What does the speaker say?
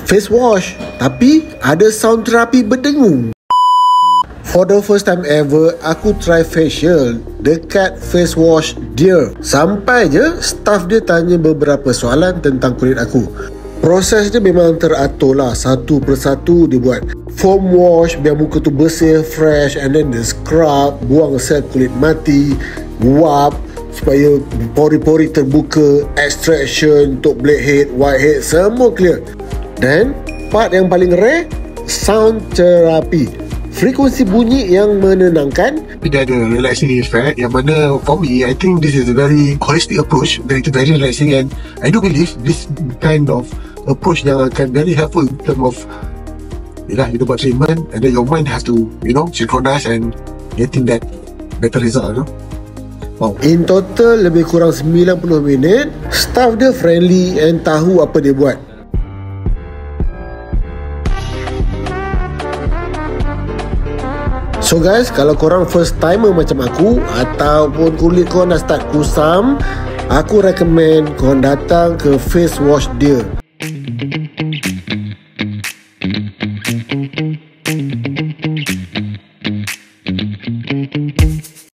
face wash, tapi ada sound terapi berdengung. For the first time ever, aku try facial dekat face wash dia. Sampai je staff dia tanya beberapa soalan tentang kulit aku. Proses dia memang teratur lah, satu persatu dia buat. Foam wash biar muka tu bersih, fresh, and then the scrub, buang sel kulit mati, wap supaya pori-pori terbuka, extraction untuk blackhead, whitehead, semua clear. Dan part yang paling rare, sound therapy, frekuensi bunyi yang menenangkan. Dia ada relaxing effect yang mana for me, I think this is a very holistic approach, very relaxing, and I do believe this kind of approach yang akan very helpful in terms of you buat treatment, and then your mind has to synchronize and getting that better result. Wow. In total lebih kurang 90 minit. Staff dia friendly and tahu apa dia buat. So guys, kalau korang first timer macam aku ataupun kulit korang dah start kusam, aku recommend korang datang ke face wash dia.